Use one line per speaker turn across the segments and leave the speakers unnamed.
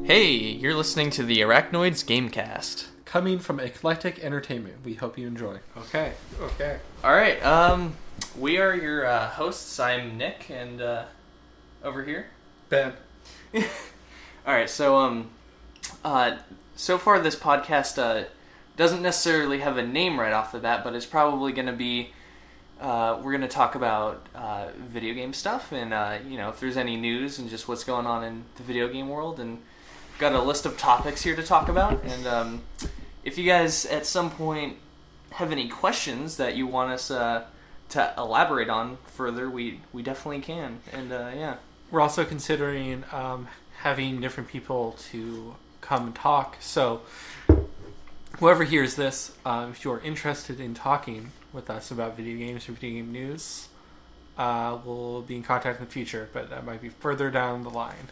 Hey, you're listening to the Arachnoids Gamecast.
Coming from Eclectic Entertainment. We hope you enjoy. Okay.
Alright, we are your hosts. I'm Nick, and over here,
Ben.
Alright, so far this podcast doesn't necessarily have a name right off the bat, but it's probably going to be, we're going to talk about video game stuff, and, if there's any news and just what's going on in the video game world, and got a list of topics here to talk about, and if you guys at some point have any questions that you want us to elaborate on further, we definitely can, and yeah.
We're also considering having different people to come and talk, so whoever hears this, if you're interested in talking with us about video games or video game news, we'll be in contact in the future, but that might be further down the line.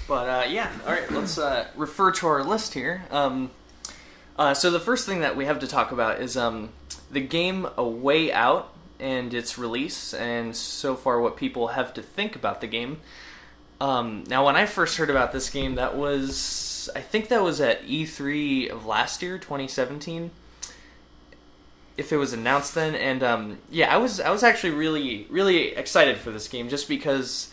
But yeah, alright, let's refer to our list here. So the first thing that we have to talk about is the game A Way Out and its release, and so far what people have to think about the game. Now, when I first heard about this game, I think that was at E3 of last year, 2017, if it was announced then, and yeah, I was actually really, really excited for this game, just because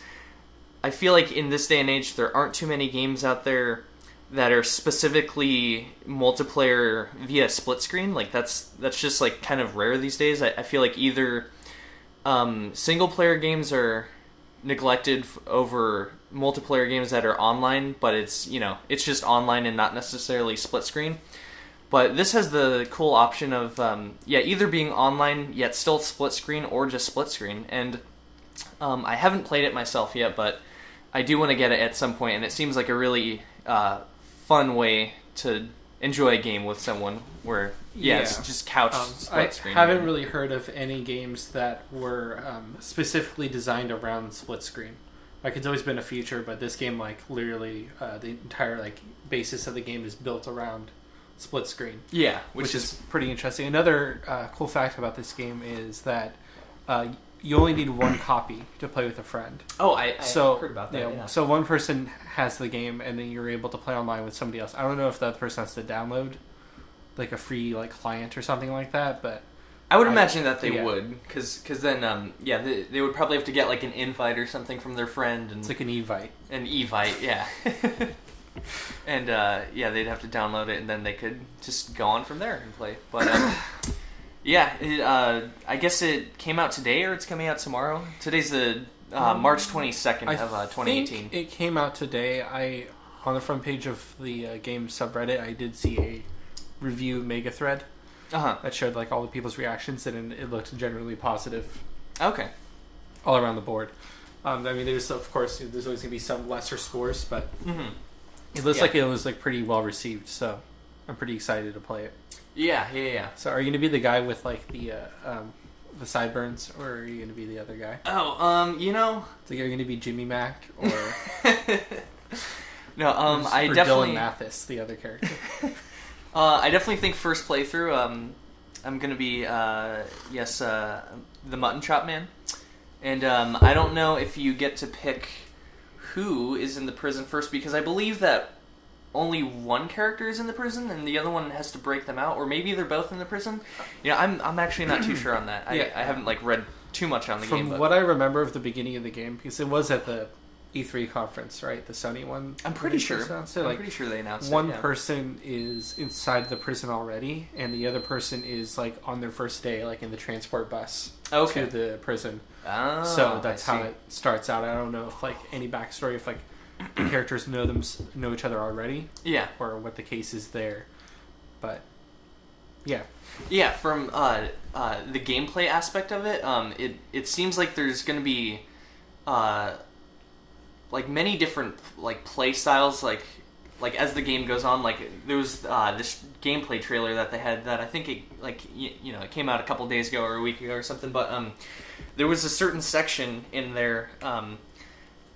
I feel like in this day and age, there aren't too many games out there that are specifically multiplayer via split screen. Like, that's just, like, kind of rare these days. I feel like either single-player games are neglected over multiplayer games that are online, but it's just online and not necessarily split screen. But this has the cool option of, either being online, yet still split screen, or just split screen. And I haven't played it myself yet, but I do want to get it at some point, and it seems like a really fun way to enjoy a game with someone where, it's just couch split screen.
I haven't really heard of any games that were specifically designed around split screen. Like, it's always been a feature, but this game, like, literally, the entire, like, basis of the game is built around split screen.
Yeah,
which is pretty interesting. Another cool fact about this game is that you only need one copy to play with a friend.
Oh, I heard about that. Yeah.
So one person has the game, and then you're able to play online with somebody else. I don't know if the other person has to download like a free client or something like that, but
I would imagine that they would, because then they would probably have to get like an invite or something from their friend, and
it's like an evite.
An evite, yeah. And they'd have to download it, and then they could just go on from there and play. But I guess it came out today, or it's coming out tomorrow. Today's the March 22nd of 2018.
Think it came out today. On the front page of the game subreddit, I did see a review mega thread that showed like all the people's reactions, and it looked generally positive.
Okay.
All around the board. I mean, there's always going to be some lesser scores, but it looks like it was like pretty well received. So I'm pretty excited to play it.
Yeah.
So are you going to be the guy with like the sideburns, or are you going to be the other guy?
Oh,
So you're going to be Jimmy Mac, or
no, I
or
definitely
Dylan Mathis, the other character.
I definitely think first playthrough, I'm going to be the Mutton Chop Man, and I don't know if you get to pick who is in the prison first, because I believe that only one character is in the prison, and the other one has to break them out, or maybe they're both in the prison. I'm actually not too sure on that. I haven't read too much on the game.
From what I remember of the beginning of the game, because it was at the E3 conference, right? The Sony one.
I'm pretty sure. I'm pretty sure they announced
one person is inside the prison already, and the other person is like on their first day, like in the transport bus to the prison.
Oh,
so that's how it starts out. I don't know if like any backstory, if like the characters know each other already, or what the case is there, but
from the gameplay aspect of it, it seems like there's going to be like many different like play styles, like as the game goes on. Like there was this gameplay trailer that they had that I think it came out a couple days ago or a week ago or something, but there was a certain section in there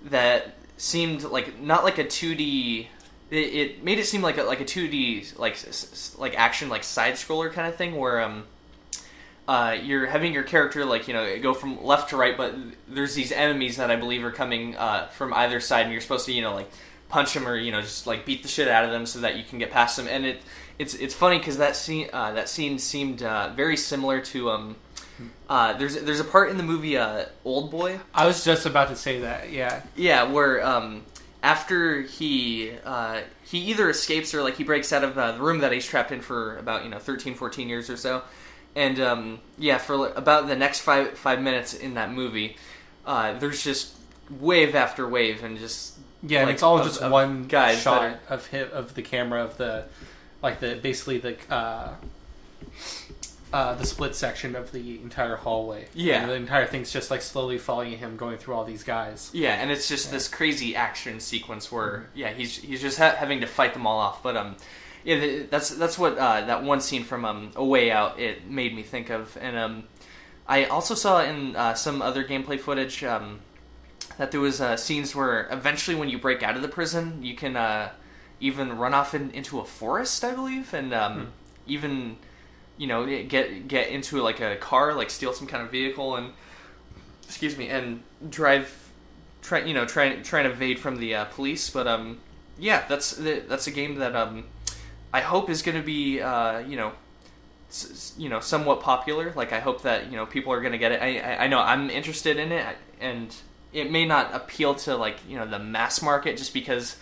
that seemed like not like a 2D. It made it seem like a 2D like action like side scroller kind of thing, where you're having your character, go from left to right, but there's these enemies that I believe are coming from either side, and you're supposed to, punch them or just like beat the shit out of them so that you can get past them. And it's funny because that scene seemed very similar to there's a part in the movie Old Boy.
I was just about to say that.
Yeah, where after he either escapes or like he breaks out of the room that he's trapped in for about 13, 14 years or so. And for about the next five minutes in that movie, there's just wave after wave, and just
and it's all just one shot
of
the camera of the basically the split section of the entire hallway.
Yeah,
and the entire thing's just like slowly following him going through all these guys.
Yeah, and it's just this crazy action sequence where he's just having to fight them all off, but that's what that one scene from A Way Out it made me think of. And I also saw in some other gameplay footage that there was scenes where eventually when you break out of the prison, you can even run off into a forest, I believe, and even get into like a car, like steal some kind of vehicle, and and try and evade from the police. But that's a game that I hope is going to be somewhat popular. Like I hope that people are going to get it. I know I'm interested in it, and it may not appeal to the mass market just because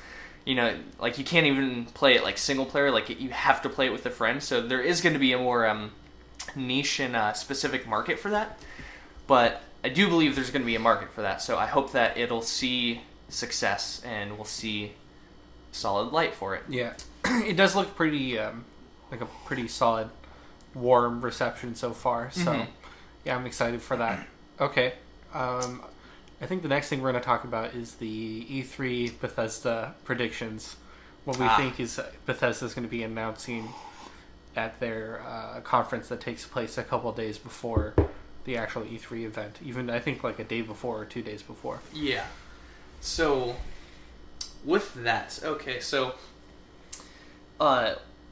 like you can't even play it like single player. Like you have to play it with a friend. So there is going to be a more niche and specific market for that. But I do believe there's going to be a market for that. So I hope that it'll see success and we'll see solid light for it.
Yeah, it does look pretty like a pretty solid, warm reception so far. So yeah, I'm excited for that. Okay. I think the next thing we're going to talk about is the E3 Bethesda predictions. What we think is Bethesda's going to be announcing at their conference that takes place a couple of days before the actual E3 event. Even, I think, like a day before or 2 days before.
Yeah. So, with that, okay, so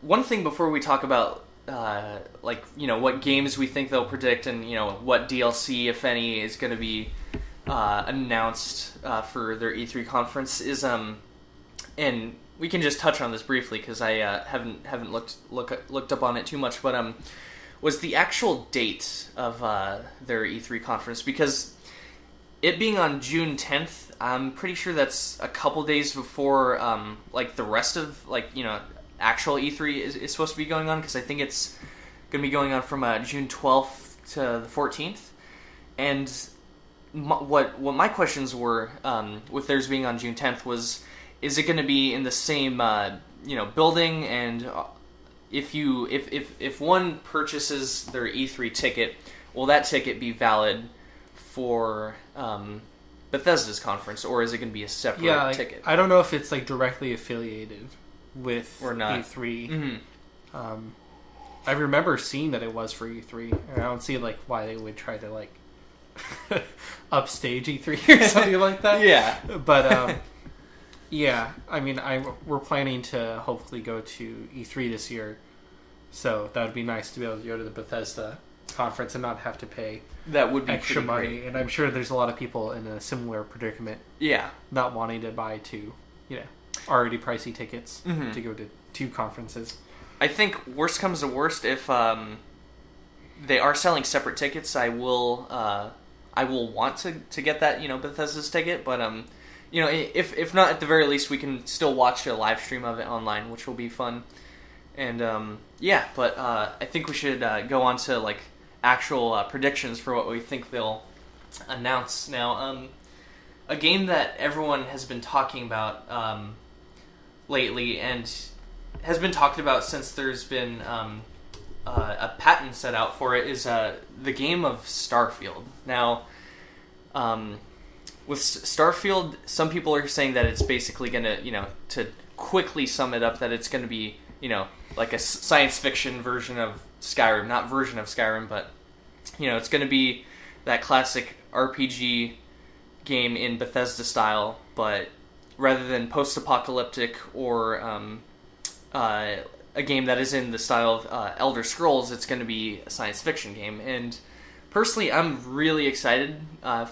one thing before we talk about what games we think they'll predict and, what DLC, if any, is going to be announced for their E3 conference is and we can just touch on this briefly because I haven't looked up on it too much, but was the actual date of their E3 conference, because it being on June 10th, I'm pretty sure that's a couple days before the rest of actual E3 is supposed to be going on, because I think it's going to be going on from June 12th to the 14th, and what my questions were with theirs being on June 10th was, is it going to be in the same building, and if one purchases their E3 ticket, will that ticket be valid for Bethesda's conference, or is it going to be a separate ticket?
I don't know if it's directly affiliated with
or not.
E3.
Mm-hmm.
I remember seeing that it was for E3, and I don't see why they would try to upstage E3 or something like that.
Yeah,
but yeah, I mean, we're planning to hopefully go to E3 this year, so that would be nice to be able to go to the Bethesda conference and not have to pay
that would be
extra money.
Great.
And I'm sure there's a lot of people in a similar predicament.
Yeah,
not wanting to buy already pricey tickets to go to two conferences.
I think worst comes to worst, if they are selling separate tickets, I will want to get that Bethesda's ticket, but if not, at the very least we can still watch a live stream of it online, which will be fun. And but I think we should go on to actual predictions for what we think they'll announce now. A game that everyone has been talking about lately, and has been talked about since there's been a patent set out for it, is the game of Starfield. Now, with Starfield, some people are saying that it's basically going to, to quickly sum it up, that it's going to be, like a science fiction version of Skyrim. Not version of Skyrim, but, it's going to be that classic RPG game in Bethesda style, but rather than post-apocalyptic or a game that is in the style of Elder Scrolls, it's going to be a science fiction game. And personally, I'm really excited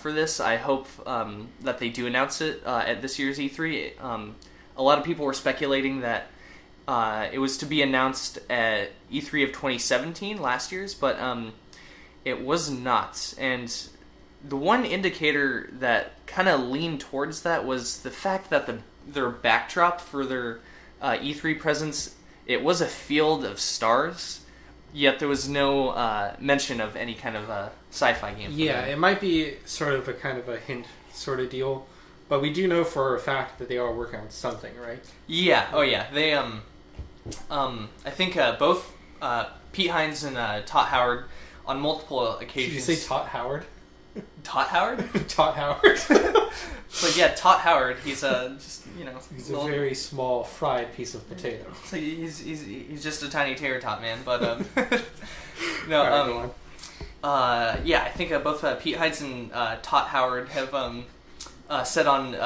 for this. I hope that they do announce it at this year's E3. a lot of people were speculating that it was to be announced at E3 of 2017, last year's, but it was not. And the one indicator that kind of leaned towards that was the fact that their backdrop for their E3 presence, it was a field of stars, yet there was no mention of any kind of sci-fi game.
Yeah, it might be sort of a kind of a hint sort of deal, but we do know for a fact that they are working on something, right?
Yeah. Oh, yeah. They I think both Pete Hines and Todd Howard on multiple occasions.
Did you say Todd Howard?
Todd Howard?
Todd Howard.
But yeah, Todd Howard. He's just
he's a very small fried piece of potato.
So he's just a tiny tater tot man. But no.
Right, go on.
Yeah, I think both Pete Hines and Todd Howard have said on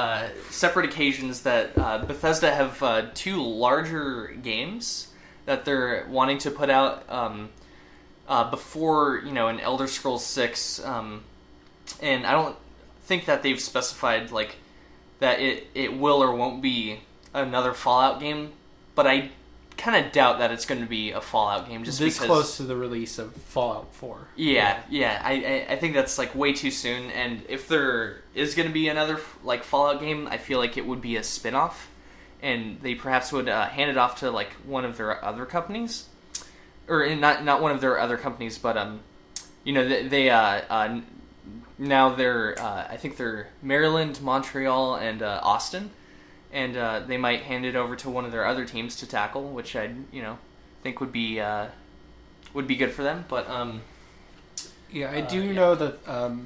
separate occasions that Bethesda have two larger games that they're wanting to put out before an Elder Scrolls 6, and I don't think that they've specified like that it will or won't be another Fallout game, but I kind of doubt that it's going to be a Fallout game just
this
because
close to the release of Fallout 4.
Yeah. I think that's like way too soon, and if there is going to be another like Fallout game, I feel like it would be a spin-off, and they perhaps would hand it off to like one of their other companies, or not one of their other companies, but they now they're I think they're Maryland, Montreal, and Austin. And they might hand it over to one of their other teams to tackle, which I think would be good for them. But
yeah, I do know that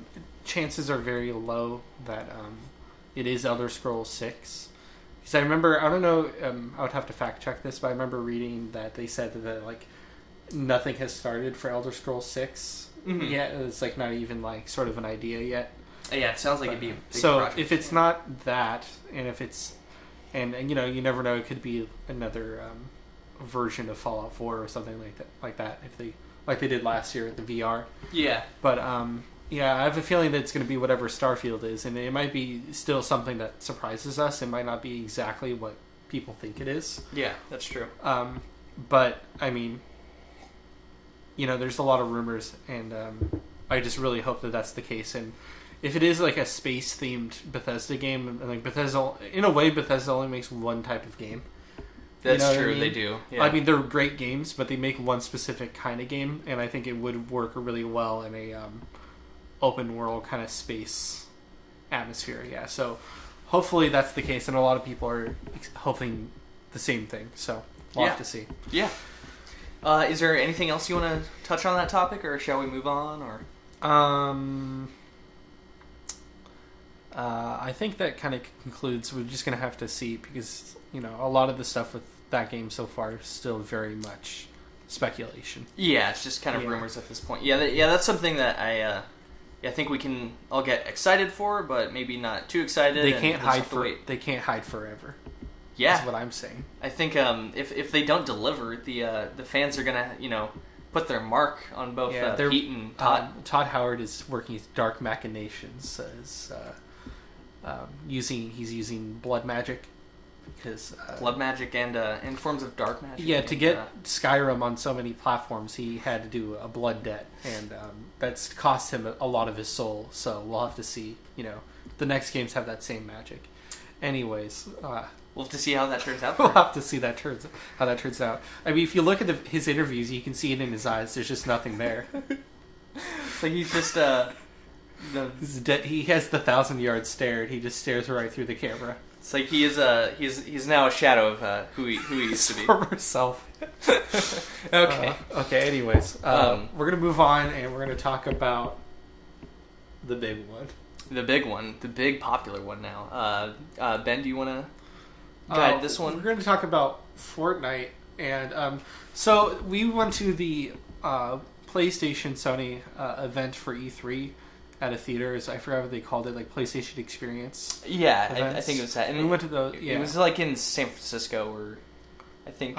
chances are very low that it is Elder Scrolls 6. Because I remember, I don't know, I would have to fact check this, but I remember reading that they said that like nothing has started for Elder Scrolls 6 yet. It's like not even like sort of an idea yet.
Yeah, it sounds like it'd be a big
so
project.
If it's not that, and if it's and you never know, it could be another version of Fallout 4 or something like that if they did last year at the VR.
Yeah.
But yeah, I have a feeling that it's going to be whatever Starfield is, and it might be still something that surprises us. It might not be exactly what people think it is.
Yeah, that's true.
But I mean, there's a lot of rumors, and I just really hope that that's the case. And if it is like a space-themed Bethesda game, and like Bethesda, in a way, Bethesda only makes one type of game.
That's true. I mean? They do. Yeah.
I mean, they're great games, but they make one specific kind of game, and I think it would work really well in a open world kind of space atmosphere. Yeah. So hopefully that's the case, and a lot of people are hoping the same thing. So we'll have to see.
Yeah. Is there anything else you want to touch on that topic, or shall we move on? Or
I think that kind of concludes. We're just going to have to see, because a lot of the stuff with that game so far is still very much speculation.
Yeah, it's just kind of rumors at this point. Yeah, that's something that I think we can all get excited for, but maybe not too excited.
They can't hide forever.
Yeah,
that's what I'm saying.
I think if they don't deliver, the fans are gonna put their mark on both Pete and Todd.
Todd Howard is working his dark machinations as he's using blood magic, because
blood magic and forms of dark magic.
Yeah, to get Skyrim on so many platforms, he had to do a blood debt, and that's cost him a lot of his soul. So we'll have to see. The next games have that same magic. Anyways,
we'll have to see how that turns out.
We'll have to see how that turns out. I mean, if you look at his interviews, you can see it in his eyes. There's just nothing there.
So he's just
he has the 1,000-yard stare. He just stares right through the camera.
It's like he's now a shadow of who he used to be.
Former self.
Okay.
Okay. Anyways, we're gonna move on, and we're gonna talk about the big one.
The big one, the big popular one now. Ben, do you want to guide this one?
We're going to talk about Fortnite, and so we went to the PlayStation Sony event for E3 at a theater. I forgot what they called it, like PlayStation Experience.
Yeah, I think it was that. And
we went to the. Yeah.
It was like in San Francisco, or I think.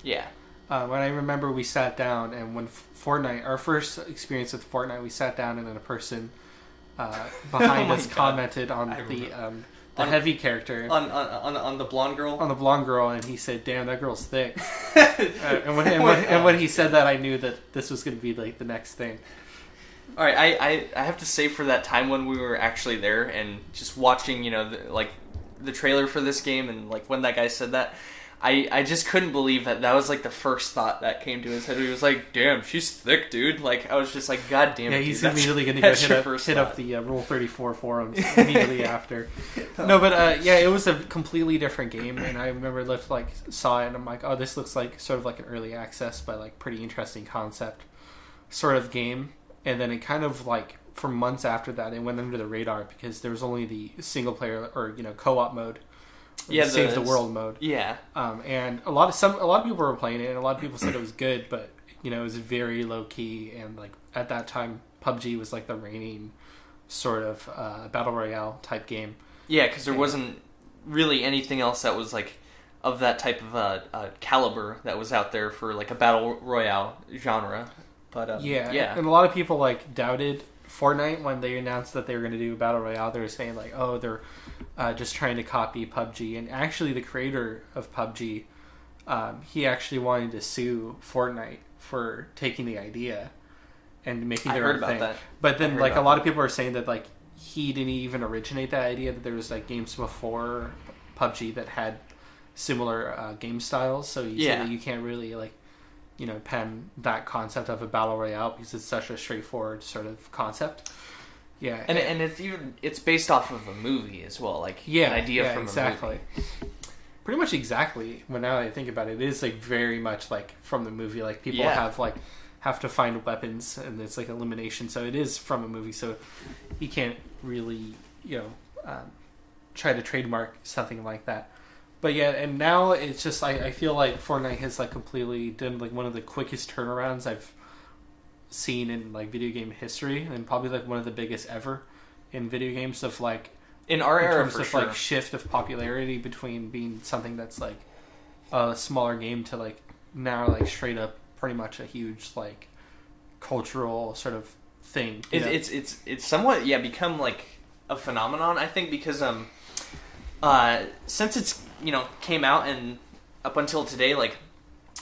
Yeah.
When I remember, we sat down, and when Fortnite, our first experience with Fortnite, we sat down, and then a person behind us commented on the heavy character
on the blonde girl.
On the blonde girl, and he said, "Damn, that girl's thick." and when he said that, I knew that this was going to be like the next thing.
All right, I have to say, for that time when we were actually there and just watching, the trailer for this game, and like when that guy said that, I just couldn't believe that was like the first thought that came to his head. He was like, "Damn, she's thick, dude." Like, I was just like, "God damn it!"
Yeah, he's
dude,
immediately going to go hit up the Rule 34 forums immediately after. No, but it was a completely different game, and I remember saw it, and I'm like, "Oh, this looks like sort of like an early access, but like pretty interesting concept sort of game." And then it kind of like for months after that, it went under the radar because there was only the single player or co-op mode. Yeah, Save the World mode.
Yeah,
and a lot of people were playing it, and a lot of people said it was good, but it was very low key, and like at that time, PUBG was like the reigning sort of battle royale type game.
Yeah, because there wasn't really anything else that was like of that type of caliber that was out there for like a battle royale genre. But
and a lot of people like doubted Fortnite when they announced that they were going to do a battle royale. They were saying like, "Oh, they're just trying to copy PUBG." And actually, the creator of PUBG, he actually wanted to sue Fortnite for taking the idea and making their own thing. But then, like, a lot of people are saying that like he didn't even originate that idea. That there was like games before PUBG that had similar game styles. So you say that you can't really like pen that concept of a battle royale because it's such a straightforward sort of concept. Yeah,
and it's based off of a movie as well, like an idea from a movie.
Pretty much exactly. When now that I think about it, it is like very much like from the movie. Like people have to find weapons, and it's like elimination. So it is from a movie. So you can't really try to trademark something like that. But yeah, and now it's just I feel like Fortnite has like completely done like one of the quickest turnarounds I've seen in like video game history, and probably like one of the biggest ever in video games of like
in our era
terms
for
of
sure.
Like shift of popularity between being something that's like a smaller game to like now like straight up pretty much a huge like cultural sort of thing.
It's somewhat become like a phenomenon, I think, because since it's came out and up until today, like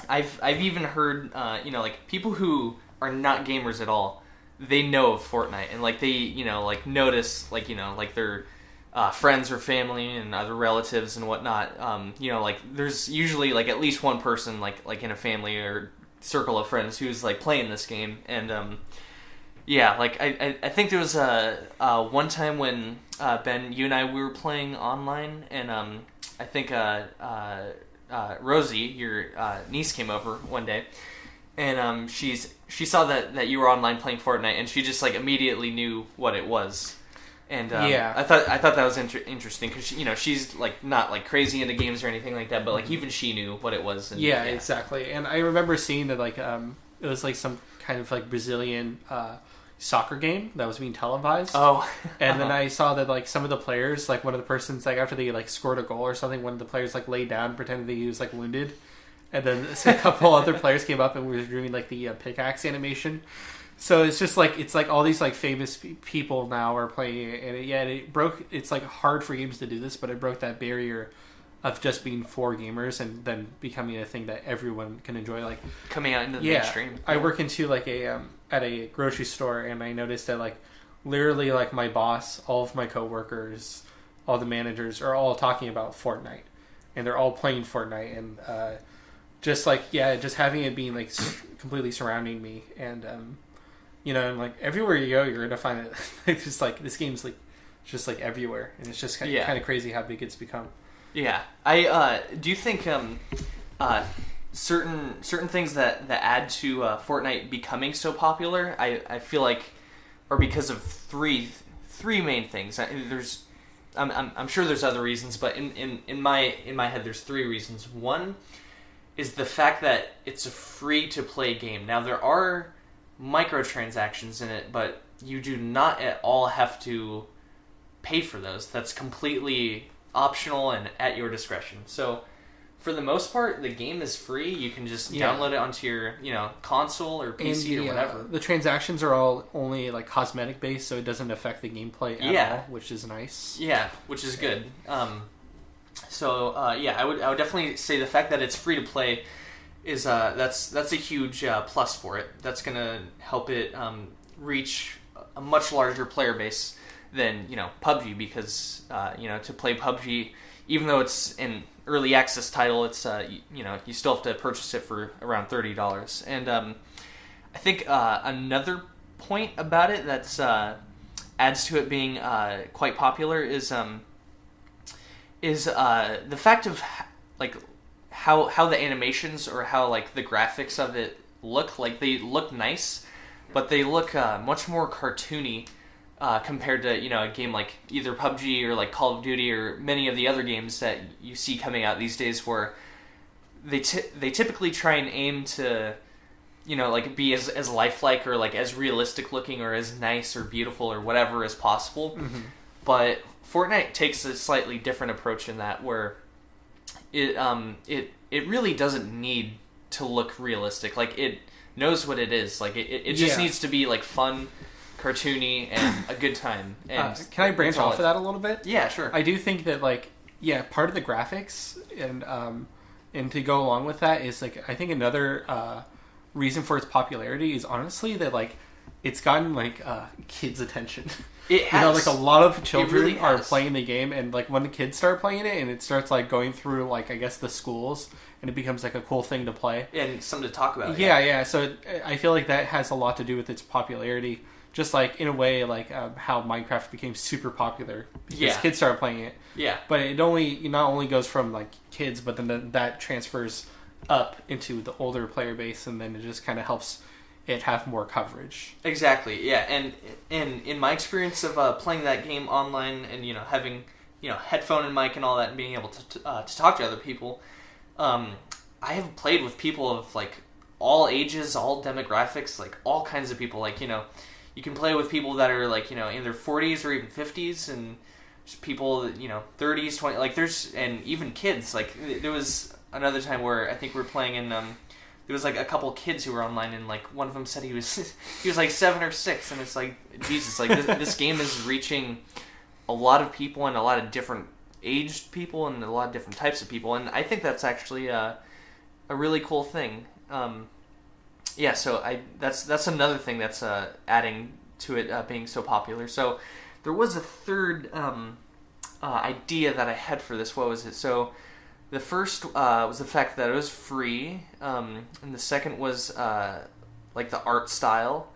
I've even heard like people who are not gamers at all, they know of Fortnite, and like they like notice like like their friends or family and other relatives and whatnot. Like there's usually like at least one person like in a family or circle of friends who's like playing this game, and like I think there was one time when Ben, you and I, we were playing online, and I think Rosie, your niece, came over one day, and she saw that you were online playing Fortnite, and she just like immediately knew what it was. And I thought that was interesting because she's like not like crazy into games or anything like that, but like even she knew what it was. And,
exactly. And I remember seeing that like it was like some kind of like Brazilian soccer game that was being televised.
Oh,
and then I saw that like some of the players, like one of the persons, like after they like scored a goal or something, one of the players like laid down, pretended that he was like wounded, and then a couple other players came up and were doing like the pickaxe animation. So it's just like it's like all these like famous people now are playing it, and it broke. It's like hard for games to do this, but it broke that barrier of just being for gamers and then becoming a thing that everyone can enjoy, like
coming out into the mainstream.
I work into like a at a grocery store, and I noticed that like literally like my boss, all of my coworkers, all the managers are all talking about Fortnite, and they're all playing Fortnite, and just like just having it being like completely surrounding me, and and like everywhere you go, you're gonna find it. It's just like this game's like just like everywhere, and it's just kind of crazy how big it's become.
Yeah, I do you think certain things that add to Fortnite becoming so popular, I feel like are because of three main things. I'm sure there's other reasons, but in my head there's three reasons. One is the fact that it's a free to play game. Now there are microtransactions in it, but you do not at all have to pay for those. That's completely optional and at your discretion. So for the most part, the game is free. You can just download it onto your, console or PC or whatever.
The transactions are all only like cosmetic based, so it doesn't affect the gameplay at all, which is nice.
Yeah, which is good. I would definitely say the fact that it's free to play is that's a huge plus for it. That's gonna help it reach a much larger player base than PUBG, because to play PUBG, even though it's an early access title, it's you still have to purchase it for around $30. And I think another point about it that's adds to it being quite popular is the fact of like how the animations or how like the graphics of it look. Like, they look nice, but they look much more cartoony compared to a game like either PUBG or like Call of Duty or many of the other games that you see coming out these days, where they typically try and aim to like be as lifelike or like as realistic looking or as nice or beautiful or whatever as possible. Mm-hmm. But Fortnite takes a slightly different approach in that, where it really doesn't need to look realistic. Like, it knows what it is. Like, it just needs to be like fun, cartoony, and a good time. And
can I branch off of that a little bit?
Yeah, sure.
I do think that part of the graphics and to go along with that is like, I think another reason for its popularity is honestly that like it's gotten like kids' attention.
It has.
Like a lot of children
really
are playing the game, and like when the kids start playing it and it starts like going through like, I guess, the schools, and it becomes like a cool thing to play
and something to talk about.
Yeah. So I feel like that has a lot to do with its popularity. Just like in a way, like how Minecraft became super popular because kids started playing it.
Yeah.
But it not only goes from like kids, but then that transfers up into the older player base, and then it just kind of helps it have more coverage. Exactly.
Yeah. And in my experience of playing that game online and having headphone and mic and all that, and being able to talk to other people, I have played with people of like all ages, all demographics, like all kinds of people. Like you can play with people that are like, in their 40s or even 50s, and just people that, 30s, 20s, like and even kids. Like, there was another time where I think we were playing and there was like a couple kids who were online, and like one of them said he was like 7 or 6, and it's like, Jesus, like this game is reaching a lot of people and a lot of different aged people and a lot of different types of people, and I think that's actually a really cool thing. Yeah, so that's another thing that's adding to it being so popular. So there was a third idea that I had for this. What was it? So the first was the fact that it was free, and the second was like the art style,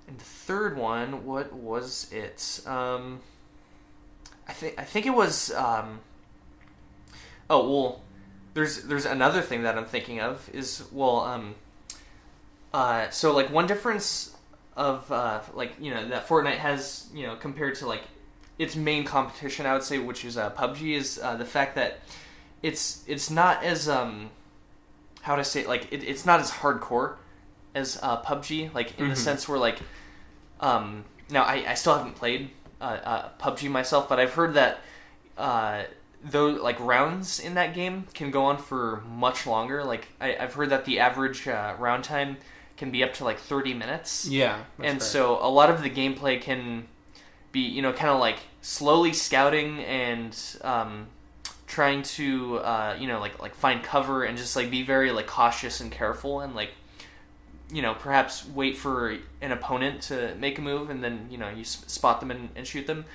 and the third one, what was it? I think it was. There's another thing that I'm thinking of is so like one difference of that Fortnite has compared to like its main competition, I would say, which is PUBG, is the fact that it's not as how to say it, like it's not as hardcore as PUBG, like in the sense where like now I still haven't played PUBG myself, but I've heard that though like rounds in that game can go on for much longer. Like I've heard that the average round time can be up to like 30 minutes.
Yeah.
And so a lot of the gameplay can be, kind of like slowly scouting and trying to, like find cover and just like be very like cautious and careful and like, perhaps wait for an opponent to make a move and then, you spot them and shoot them.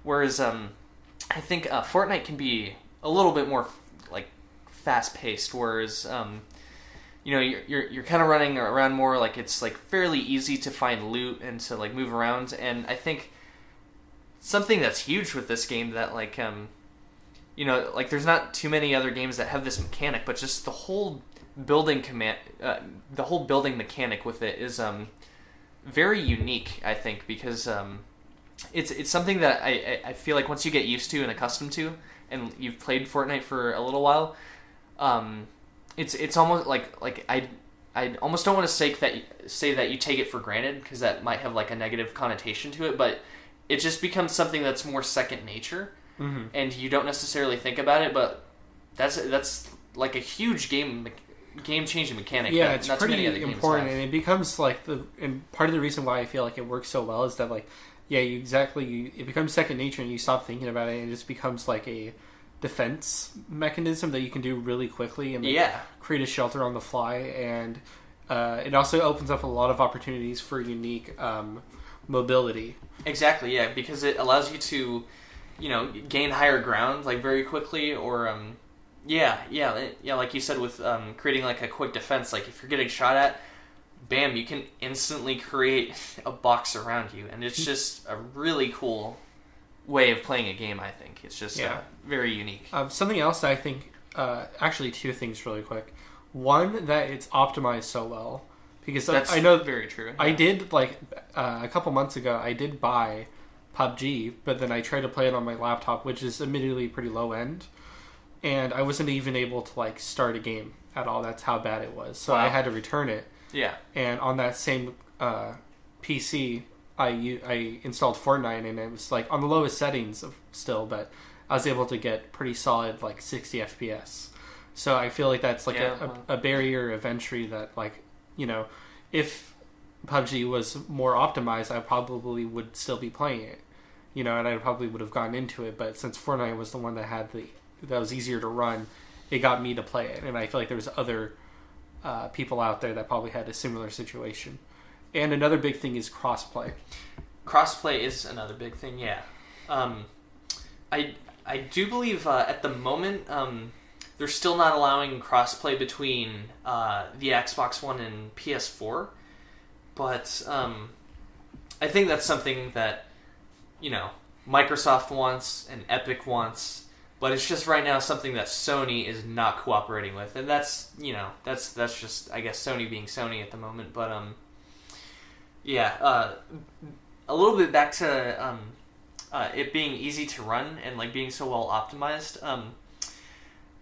Whereas I think Fortnite can be a little bit more like fast paced, whereas you're kind of running around more, like it's like fairly easy to find loot and to like move around. And I think something that's huge with this game that like like there's not too many other games that have this mechanic, but just the whole building mechanic with it is very unique, I think, because it's something that I feel like once you get used to and accustomed to, and you've played Fortnite for a little while, it's almost like I almost don't want to say that you take it for granted, because that might have like a negative connotation to it, but it just becomes something that's more second nature, and you don't necessarily think about it, but that's like a huge game changing mechanic.
Yeah,
that
it's
not too many other
pretty
games
important,
have.
and it becomes like and part of the reason why I feel like it works so well is that like, yeah, it becomes second nature, and you stop thinking about it, and it just becomes like a defense mechanism that you can do really quickly and like, create a shelter on the fly, and it also opens up a lot of opportunities for unique mobility.
Exactly, yeah, because it allows you to, gain higher ground like very quickly, or like you said with creating like a quick defense. Like if you're getting shot at, bam, you can instantly create a box around you, and it's just a really cool way of playing a game. I think it's just very unique.
Something else that I think, actually, two things really quick. One, that it's optimized so well, because
that's
I know
very true. Yeah.
I did like a couple months ago. I did buy PUBG, but then I tried to play it on my laptop, which is admittedly pretty low end, and I wasn't even able to like start a game at all. That's how bad it was. So I had to return it.
Yeah.
And on that same PC, I installed Fortnite, and it was like on the lowest settings still, but I was able to get pretty solid like 60 FPS. So I feel like that's like a barrier of entry that like, if PUBG was more optimized, I probably would still be playing it, and I probably would have gotten into it. But since Fortnite was the one that was easier to run, it got me to play it. And I feel like there was other people out there that probably had a similar situation. And another big thing is crossplay.
Crossplay is another big thing, yeah. I do believe at the moment they're still not allowing crossplay between the Xbox One and PS4, but I think that's something that Microsoft wants and Epic wants, but it's just right now something that Sony is not cooperating with, and that's that's just, I guess, Sony being Sony at the moment. But a little bit back to it being easy to run and like being so well optimized.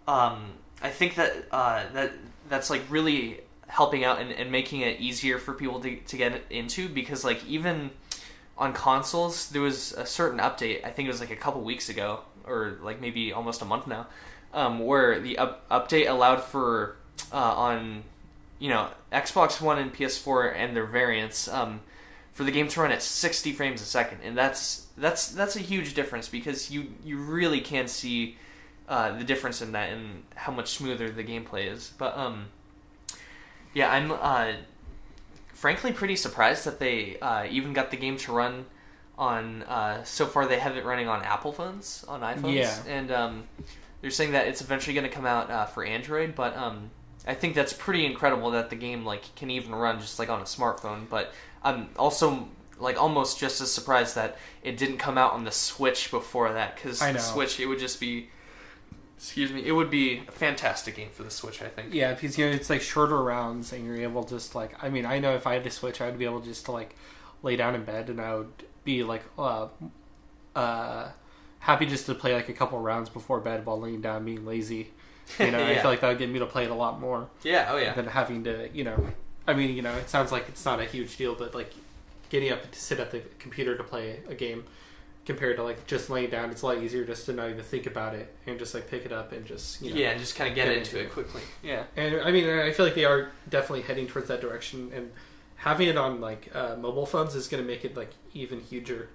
I think that that's like really helping out and making it easier for people to get into, because like even on consoles there was a certain update, I think it was like a couple weeks ago, or like maybe almost a month now, where the update allowed for on Xbox One and PS4 and their variants, for the game to run at 60 frames a second, and that's a huge difference, because you really can see the difference in that and how much smoother the gameplay is. But I'm frankly pretty surprised that they even got the game to run on. So far, they have it running on Apple phones, on iPhones, and they're saying that it's eventually going to come out for Android. But I think that's pretty incredible that the game like can even run just like on a smartphone. But I'm also like almost just as surprised that it didn't come out on the Switch before that, because the Switch, it would just be, it would be a fantastic game for the Switch, I think.
Yeah, because it's like shorter rounds, and you're able to just like, I mean, I know if I had a Switch, I would be able just to like lay down in bed, and I would be like happy just to play like a couple rounds before bed while laying down, being lazy. I feel like that would get me to play it a lot more.
Yeah, oh yeah.
Than having to, I mean, it sounds like it's not a huge deal, but like getting up to sit at the computer to play a game compared to like just laying down, it's a lot easier just to not even think about it and just like pick it up and just
and just kind of get into it quickly. Yeah,
and I mean, I feel like they are definitely heading towards that direction, and having it on like mobile phones is going to make it like even huger.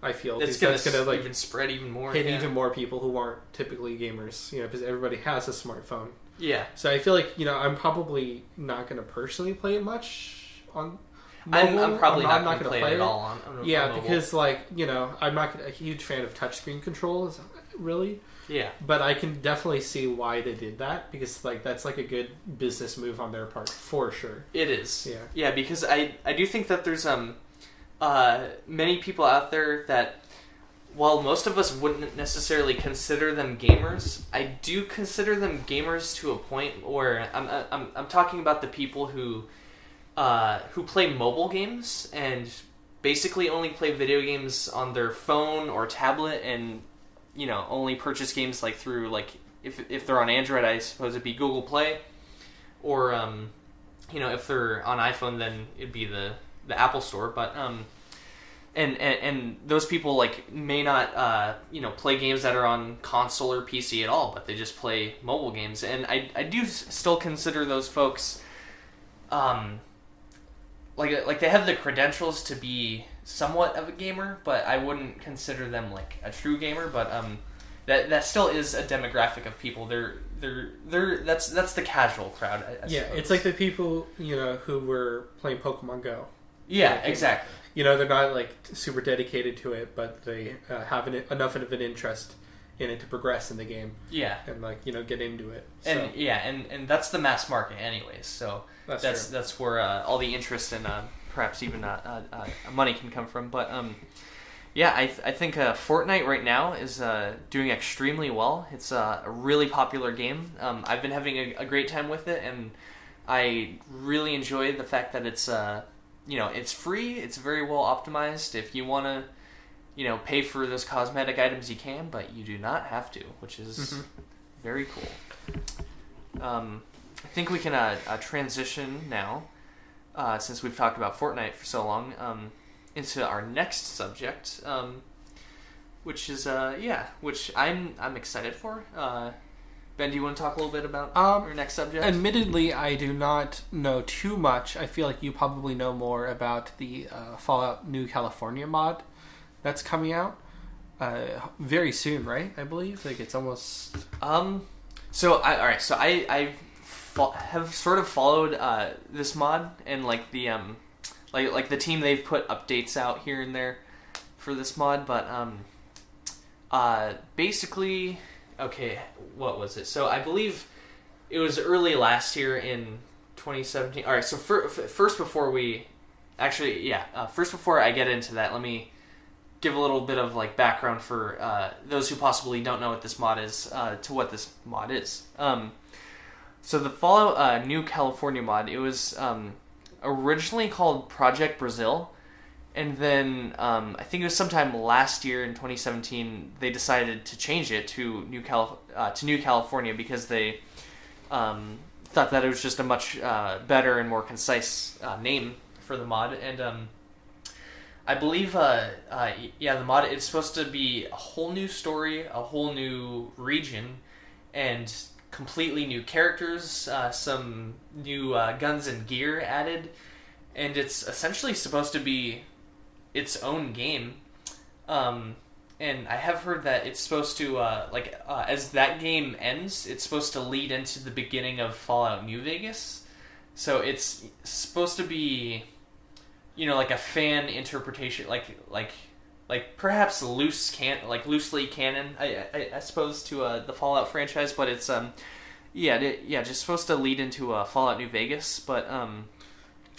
I feel
it's going to like even spread even more,
hit even more people who aren't typically gamers. Because everybody has a smartphone.
Yeah.
So I feel like I'm probably not going to personally play it much on mobile.
I'm probably not going to play it at all on
mobile. Because like I'm not a huge fan of touchscreen controls, really.
Yeah.
But I can definitely see why they did that, because like that's like a good business move on their part for sure.
It is.
Yeah.
Yeah, because I do think that there's many people out there that, while most of us wouldn't necessarily consider them gamers, I do consider them gamers to a point where I'm talking about the people who play mobile games and basically only play video games on their phone or tablet, and only purchase games like through like if they're on Android, I suppose it'd be Google Play, or if they're on iPhone, then it'd be the Apple Store. But and those people like may not play games that are on console or PC at all, but they just play mobile games, and I do still consider those folks like they have the credentials to be somewhat of a gamer, but I wouldn't consider them like a true gamer. But that still is a demographic of people. That's the casual crowd. I suppose.
It's like the people who were playing Pokemon Go.
Yeah, exactly.
They're not like super dedicated to it, but they have enough of an interest in it to progress in the game.
Yeah,
and get into it. So.
And that's the mass market, anyways. So that's where all the interest and perhaps even money can come from. But I think Fortnite right now is doing extremely well. It's a really popular game. I've been having a great time with it, and I really enjoy the fact that it's it's free. It's very well optimized. If you want to, pay for those cosmetic items, you can, but you do not have to, which is very cool. I think we can transition now, since we've talked about Fortnite for so long, into our next subject, which is which I'm excited for. Ben, do you want to talk a little bit about your next subject?
Admittedly, I do not know too much. I feel like you probably know more about the Fallout New California mod that's coming out very soon, right? I believe like it's almost. I have sort of followed this mod and like the like the team. They've put updates out here and there for this mod, but basically. Okay, what was it? So I believe it was early last year in 2017. All right, so first before I get into that, let me give a little bit of like background for those who possibly don't know what this mod is, to what this mod is. So the Fallout New California mod, it was originally called Project Brazil. And then I think it was sometime last year in 2017 they decided to change it to New California because they thought that it was just a much better and more concise name for the mod. And I believe the mod, it's supposed to be a whole new story, a whole new region, and completely new characters, some new guns and gear added, and it's essentially supposed to be its own game, and I have heard that it's supposed to as that game ends, it's supposed to lead into the beginning of Fallout New Vegas. So it's supposed to be, like a fan interpretation, like perhaps loosely canon, I suppose, to the Fallout franchise. But it's just supposed to lead into Fallout New Vegas. But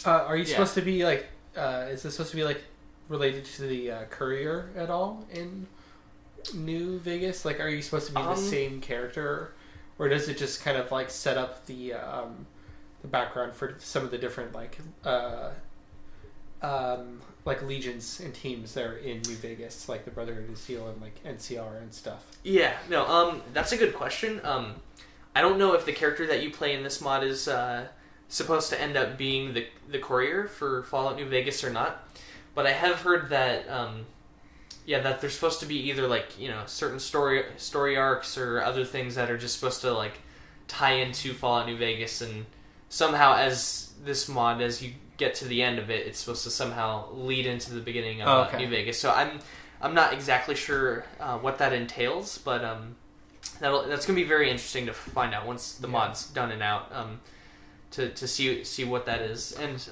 are you supposed to be like? Is this supposed to be like? Related to the courier at all in New Vegas? Like, are you supposed to be the same character, or does it just kind of like set up the background for some of the different like legions and teams there in New Vegas, like the Brotherhood of Steel and like NCR and stuff?
Yeah, no, that's a good question. I don't know if the character that you play in this mod is supposed to end up being the courier for Fallout New Vegas or not. But I have heard that, that there's supposed to be either like certain story arcs or other things that are just supposed to like tie into Fallout New Vegas, and somehow as this mod, as you get to the end of it, it's supposed to somehow lead into the beginning of New Vegas. So I'm not exactly sure what that entails, but that's gonna be very interesting to find out once the mod's done and out, to see what that is. And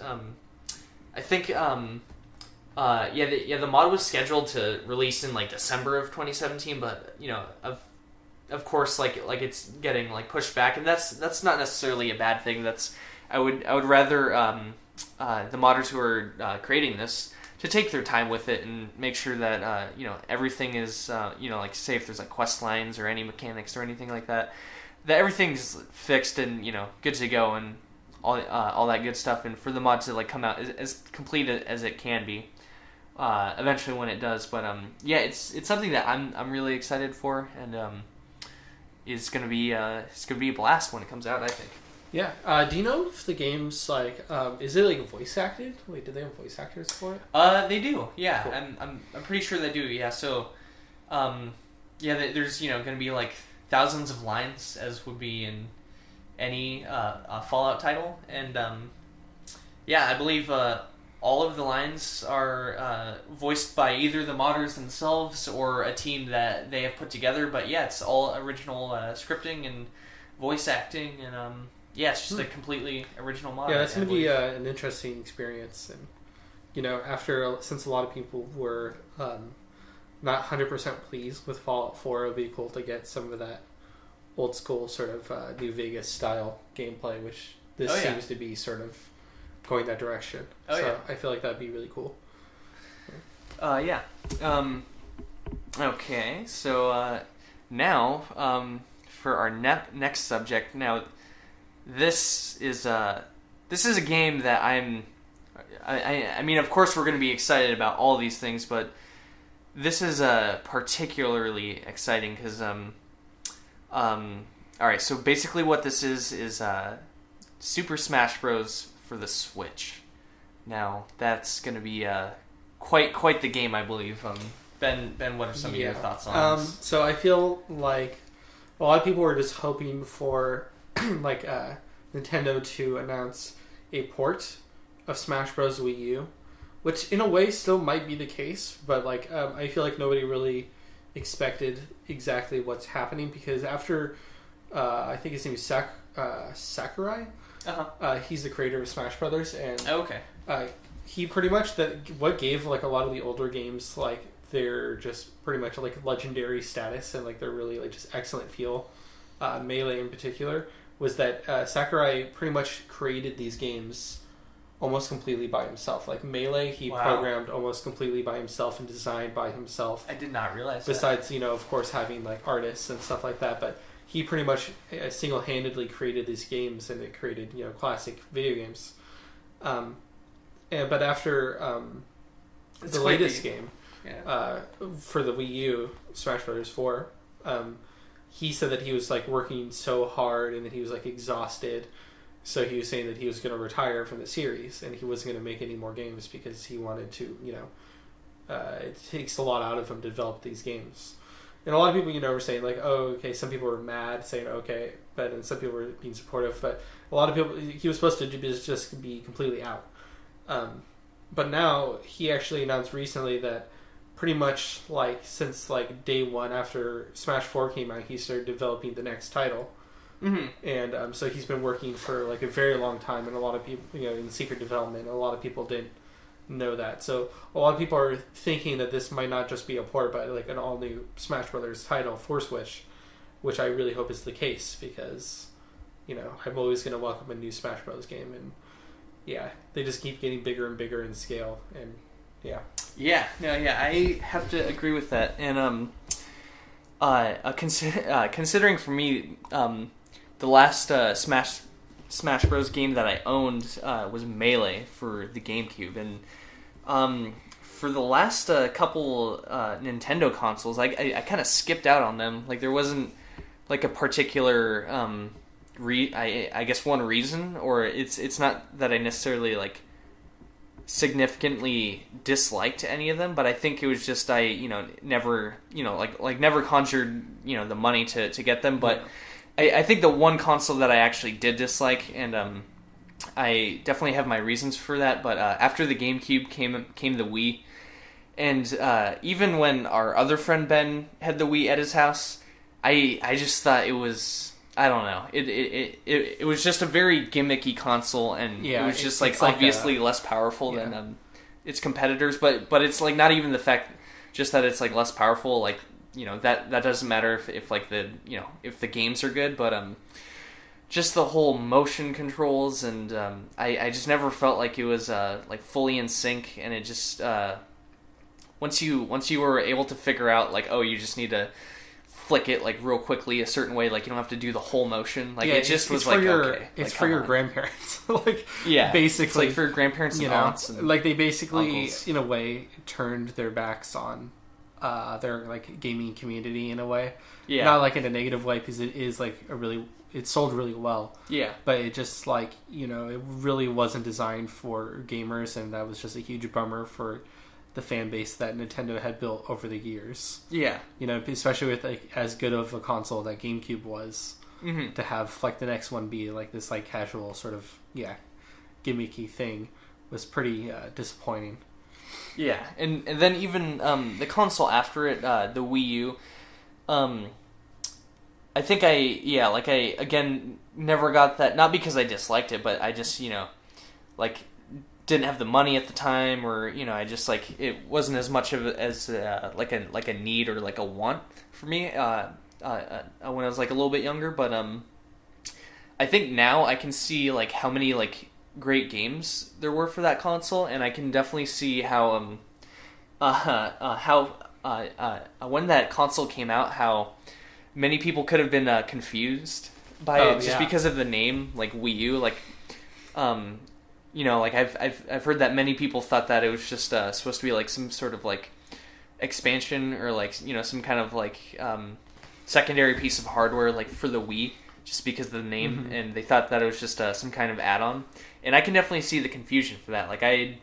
I think. The mod was scheduled to release in like December of 2017, but of course like it's getting like pushed back, and that's not necessarily a bad thing. I would rather the modders who are creating this to take their time with it and make sure that everything is like say if there's like quest lines or any mechanics or anything like that everything's fixed and good to go and all that good stuff, and for the mod to like come out as complete as it can be. Eventually when it does, but it's something that I'm really excited for, and it's gonna be a blast when it comes out, I think.
Yeah. Do you know if the game's like, is it like voice acted? Wait, do they have voice actors for it?
They do. Yeah,
Cool.
I'm pretty sure they do. Yeah. So, there's going to be like thousands of lines as would be in any Fallout title, and I believe all of the lines are voiced by either the modders themselves or a team that they have put together. But yeah, it's all original scripting and voice acting, and it's just a completely original mod.
Yeah, that's going to be an interesting experience, and since a lot of people were not 100% pleased with Fallout 4, it'll be cool to get some of that old school sort of New Vegas style gameplay, which this seems to be sort of going that direction. I feel like that'd be really cool.
Okay, so now for our next subject. Now, this is a game that I mean, of course, we're going to be excited about all these things, but this is particularly exciting because all right. So basically, what this is Super Smash Bros. For the Switch. Now, that's going to be quite the game, I believe. Ben, what are some of your thoughts on this?
So I feel like a lot of people were just hoping for Nintendo to announce a port of Smash Bros. Wii U, which in a way still might be the case, but I feel like nobody really expected exactly what's happening because after I think his name is Sakurai. He's the creator of Smash Brothers, and he pretty much what gave a lot of the older games they're just pretty much legendary status and they're really just excellent feel. Melee in particular was that Sakurai pretty much created these games almost completely by himself. Melee, he programmed almost completely by himself and designed by himself.
I did not realize.
Besides, of course, having artists and stuff like that, but he pretty much single-handedly created these games, and it created classic video games. But after the latest game for the Wii U, Smash Brothers 4, he said that he was working so hard and that he was exhausted. So he was saying that he was going to retire from the series and he wasn't going to make any more games because he wanted to. It takes a lot out of him to develop these games. And a lot of people, were saying some people were mad, saying but then some people were being supportive. But a lot of people, he was supposed to just be completely out. But now he actually announced recently that pretty much since day one after Smash 4 came out, he started developing the next title. Mm-hmm. And so he's been working for a very long time, and a lot of people, in secret development, a lot of people didn't know that. So a lot of people are thinking that this might not just be a port, but an all new Smash Brothers title for Switch, which I really hope is the case because, I'm always going to welcome a new Smash Bros. Game, and they just keep getting bigger and bigger in scale, and
I have to agree with that, and considering for me, the last Smash Bros. Game that I owned was Melee for the GameCube, and for the last couple Nintendo consoles, I kind of skipped out on them. There wasn't a particular I guess one reason, or it's not that I necessarily significantly disliked any of them, but I think it was just I never never conjured the money to get them, but. Yeah. I think the one console that I actually did dislike, and I definitely have my reasons for that, but after the GameCube came the Wii, and even when our other friend Ben had the Wii at his house, I just thought it was, I don't know, it was just a very gimmicky console, and it was just obviously less powerful than its competitors, but it's not even the fact just that it's less powerful, that doesn't matter if the games are good, but just the whole motion controls, and I just never felt like it was fully in sync, and it just once you were able to figure out you just need to flick it real quickly a certain way, you don't have to do the whole motion, it just was okay,
it's for your grandparents,
basically it's for your grandparents and aunts, and
they basically
uncles.
In a way turned their backs on their like gaming community in a way.
Yeah.
Not like in a negative way, because it is like it sold really well.
Yeah.
But it just like, it really wasn't designed for gamers, and that was just a huge bummer for the fan base that Nintendo had built over the years.
Yeah.
Especially with like as good of a console that GameCube was, to have like the next one be like this like casual sort of gimmicky thing was pretty disappointing.
Yeah, and then even the console after it, the Wii U, I think I again never got that, not because I disliked it, but I just, like didn't have the money at the time, or, I just like, it wasn't as much of as like a need or like a want for me when I was like a little bit younger, but I think now I can see like how many like great games there were for that console, and I can definitely see how when that console came out, how many people could have been confused by it just because of the name, like Wii U. Like, like I've heard that many people thought that it was just supposed to be like some sort of like expansion, or like some kind of like secondary piece of hardware like for the Wii, just because of the name, and they thought that it was just some kind of add-on. And I can definitely see the confusion for that. Like, I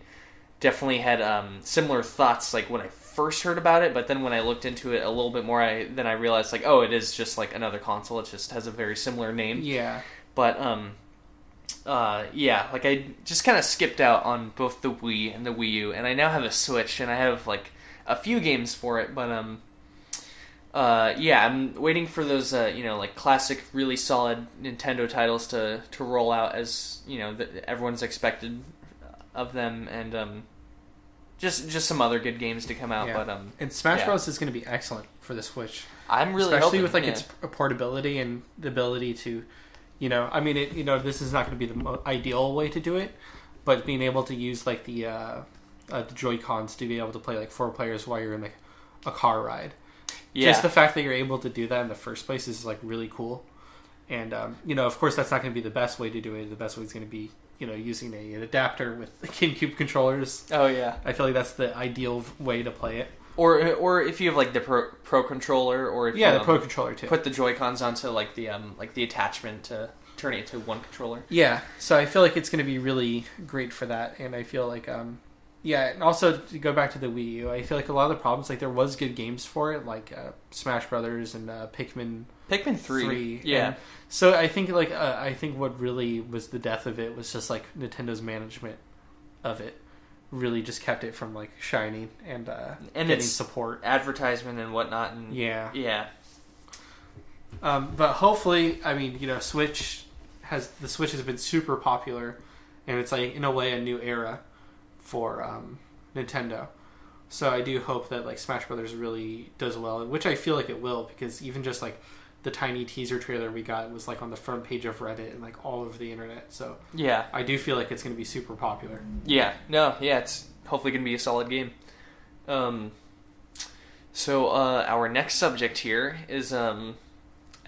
definitely had similar thoughts like when I first heard about it, but then when I looked into it a little bit more, I realized like, oh, it is just like another console. It just has a very similar name.
Yeah.
But like I just kind of skipped out on both the Wii and the Wii U, and I now have a Switch, and I have like a few games for it, but I'm waiting for those, like classic, really solid Nintendo titles to roll out, as everyone's expected of them, and just some other good games to come out. But
and Smash Bros is going to be excellent for the Switch.
I'm really
especially
hoping,
with like its portability and the ability to, this is not going to be the ideal way to do it, but being able to use like the Joy-Cons to be able to play like 4 players while you're in like a car ride. Yeah. Just the fact that you're able to do that in the first place is like really cool. And of course that's not going to be the best way to do it. The best way is going to be using an adapter with the GameCube controllers.
Oh yeah,
I feel like that's the ideal way to play it.
Or if you have like the Pro controller, or if you,
the Pro controller too.
Put the Joy-Cons onto like the attachment to turn it into one controller.
Yeah, so I feel like it's going to be really great for that, and I feel like and also to go back to the Wii U, I feel like a lot of the problems, like there was good games for it, like Smash Brothers and Pikmin 3.
Yeah.
And so I think what really was the death of it was just like Nintendo's management of it really just kept it from like shining and getting
its
support,
advertisement and whatnot. And yeah.
But hopefully, I mean, the Switch has been super popular, and it's like in a way a new era for Nintendo. So I do hope that like Smash Brothers really does well, which I feel like it will, because even just like the tiny teaser trailer we got was like on the front page of Reddit and like all over the internet. So
yeah,
I do feel like it's going to be super popular.
It's hopefully going to be a solid game. So our next subject here is I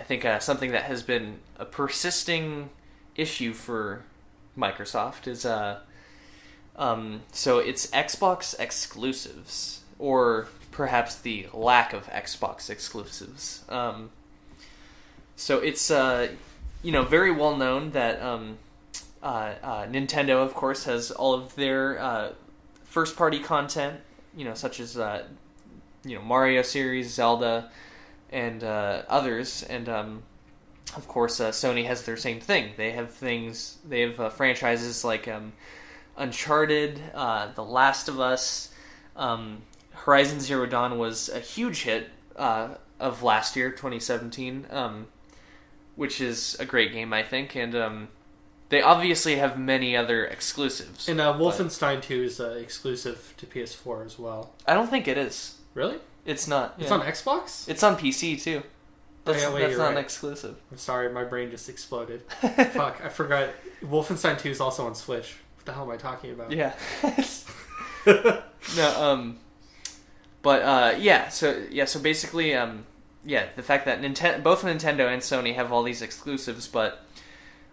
think something that has been a persisting issue for Microsoft is so it's Xbox exclusives, or perhaps the lack of Xbox exclusives. So it's very well known that Nintendo, of course, has all of their first party content, such as Mario series, Zelda, and others, and of course Sony has their same thing. They have franchises like Uncharted, The Last of Us, Horizon Zero Dawn was a huge hit of last year, 2017, which is a great game, I think, and they obviously have many other exclusives.
And Wolfenstein 2 is exclusive to PS4 as well.
I don't think it is.
Really?
It's not.
It's on Xbox?
It's on PC, too. That's not
right.
an exclusive.
I'm sorry, my brain just exploded. Fuck, I forgot. Wolfenstein 2 is also on Switch. What the hell am I talking about?
Yeah. No, so basically, the fact that both Nintendo and Sony have all these exclusives, but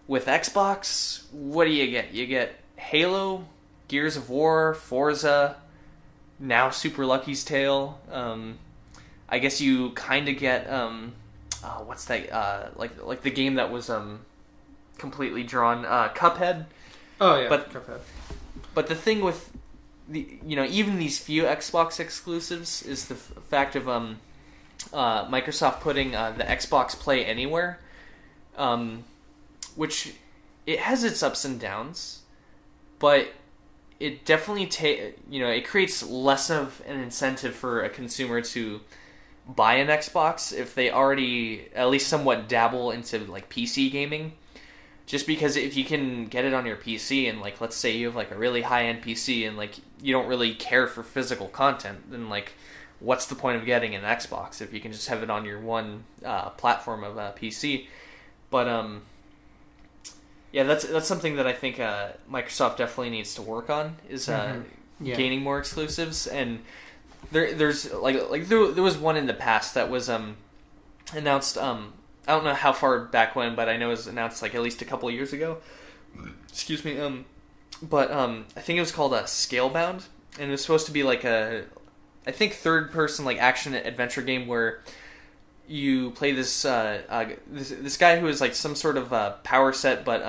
with Xbox, what do you get? You get Halo, Gears of War, Forza, now Super Lucky's Tale, I guess you kind of get what's that? Like the game that was completely drawn, Cuphead.
Oh yeah,
but
Cuphead.
But the thing with even these few Xbox exclusives is the fact of Microsoft putting the Xbox Play Anywhere, which it has its ups and downs, but it definitely it creates less of an incentive for a consumer to buy an Xbox if they already at least somewhat dabble into like PC gaming. Just because if you can get it on your PC and like let's say you have like a really high-end PC and like you don't really care for physical content, then like what's the point of getting an Xbox if you can just have it on your one platform of PC? But yeah, that's something that I think Microsoft definitely needs to work on is gaining more exclusives. And there's there was one in the past that was announced. I don't know how far back when, but I know it was announced like at least a couple of years ago. Excuse me. But I think it was called Scalebound, and it was supposed to be like I think third person like action adventure game where you play this guy who is like some sort of power set, but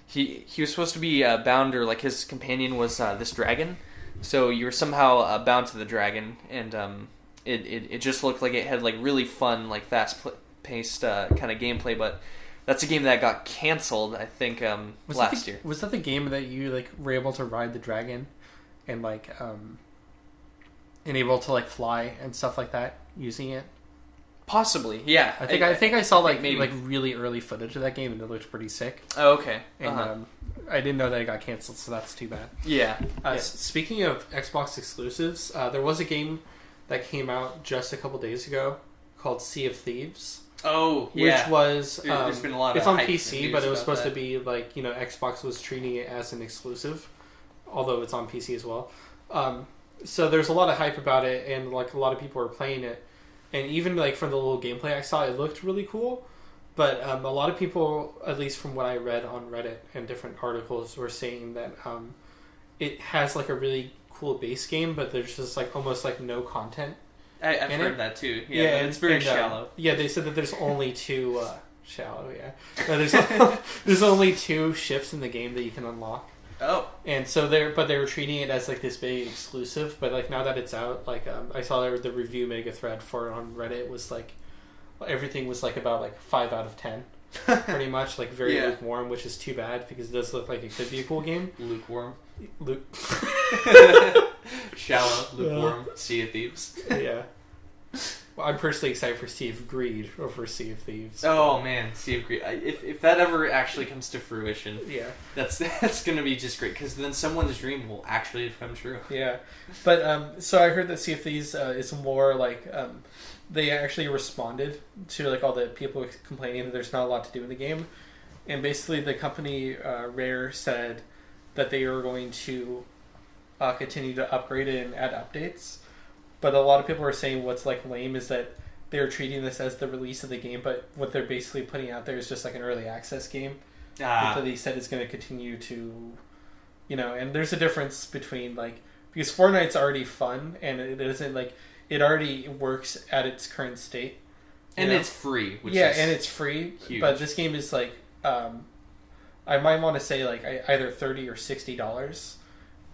he was supposed to be bound, or like his companion was this dragon. So you were somehow bound to the dragon, and it just looked like it had like really fun, like fast-paced kind of gameplay. But that's a game that got canceled, I think, last year.
Was that the game that you like were able to ride the dragon and like and able to like fly and stuff like that using it?
Possibly, yeah.
I think I saw like really early footage of that game and it looked pretty sick.
Oh, okay.
And I didn't know that it got canceled, so that's too bad.
Yeah.
Speaking of Xbox exclusives, there was a game that came out just a couple days ago called Sea of Thieves.
Oh, yeah.
Which was
there's been a lot of
it's on
hype
PC, but it was supposed to be like Xbox was treating it as an exclusive, although it's on PC as well. So there's a lot of hype about it, and like a lot of people are playing it. And even like from the little gameplay I saw, it looked really cool. But a lot of people, at least from what I read on Reddit and different articles, were saying that it has like a really cool base game, but there's just like almost like no content.
I've heard that too. Yeah, and it's very shallow.
Yeah, they said that there's only two shallow. Yeah, there's only 2 ships in the game that you can unlock.
Oh,
and so they were treating it as like this big exclusive, but like now that it's out, like I saw the review mega thread for it on Reddit was like everything was like about like 5 out of 10, pretty much like very lukewarm, which is too bad because it does look like it could be a cool game.
Lukewarm, shallow, lukewarm, Sea of Thieves.
Yeah. Well, I'm personally excited for Sea of Greed over Sea of Thieves.
Oh man, Sea of Greed! If that ever actually comes to fruition,
yeah,
that's gonna be just great because then someone's dream will actually come true.
Yeah, but so I heard that Sea of Thieves is more like they actually responded to like all the people complaining that there's not a lot to do in the game, and basically the company Rare said that they are going to continue to upgrade it and add updates. But a lot of people are saying what's like lame is that they're treating this as the release of the game, but what they're basically putting out there is just like an early access game. So they said it's going to continue to, and there's a difference between like, because Fortnite's already fun and it isn't like, it already works at its current state.
And it's free. Which
is
and
it's free.
Huge.
But this game is like, I might want to say like either $30 or $60.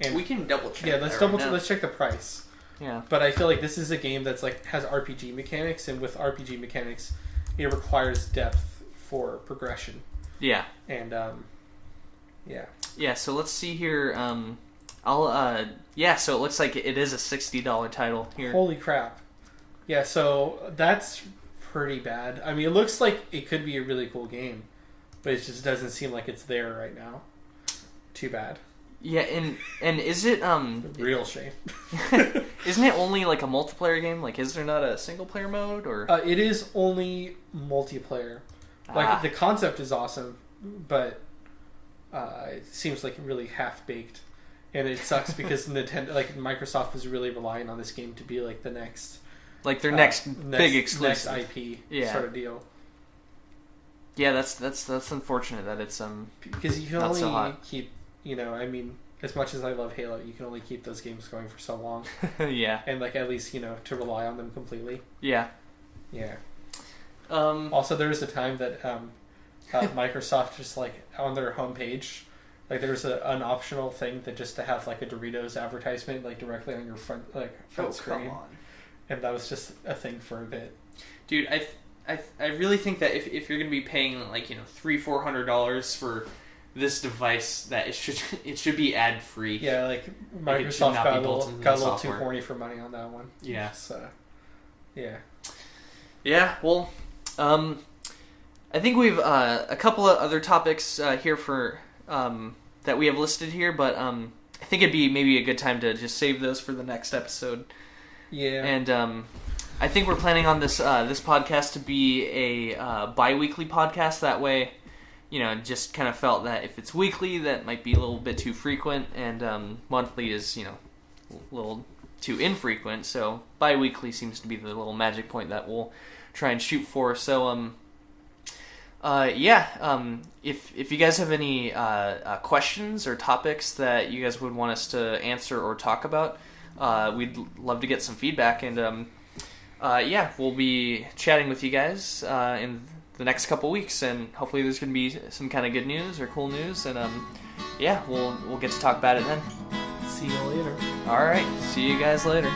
And
we can double check.
Yeah, let's check the price.
Yeah,
but I feel like this is a game that's like has RPG mechanics, and with RPG mechanics, it requires depth for progression.
Yeah,
and
yeah. So let's see here. So it looks like it is a $60 title here.
Holy crap! Yeah, so that's pretty bad. I mean, it looks like it could be a really cool game, but it just doesn't seem like it's there right now. Too bad.
Yeah, and is it
real shame?
Isn't it only like a multiplayer game? Like, is there not a single player mode or?
It is only multiplayer. Like the concept is awesome, but it seems like really half baked, and it sucks because Microsoft was really relying on this game to be like the next,
like their next big exclusive,
next IP sort of deal. Yeah,
that's unfortunate that it's
because you can only keep. I mean, as much as I love Halo, you can only keep those games going for so long.
Yeah.
And like at least, to rely on them completely.
Yeah.
Yeah. Also, there was a time that Microsoft just like on their homepage, like there was an optional thing that just to have like a Doritos advertisement like directly on your front screen.
Come on.
And that was just a thing for a bit.
Dude, I really think that if you're gonna be paying like $300-400 for this device, that it should be ad free.
Yeah, like Microsoft got a little too horny for money on that one.
Yeah.
So, yeah.
Yeah. Well, I think we've a couple of other topics here for that we have listed here, but I think it'd be maybe a good time to just save those for the next episode.
Yeah.
And I think we're planning on this podcast to be a bi-weekly podcast. That way, just kind of felt that if it's weekly, that might be a little bit too frequent, and monthly is, a little too infrequent. So bi-weekly seems to be the little magic point that we'll try and shoot for. So, if you guys have any questions or topics that you guys would want us to answer or talk about, we'd love to get some feedback, and we'll be chatting with you guys in the next couple weeks, and hopefully there's going to be some kind of good news or cool news, and we'll get to talk about it then.
See you later.
All right, see you guys later.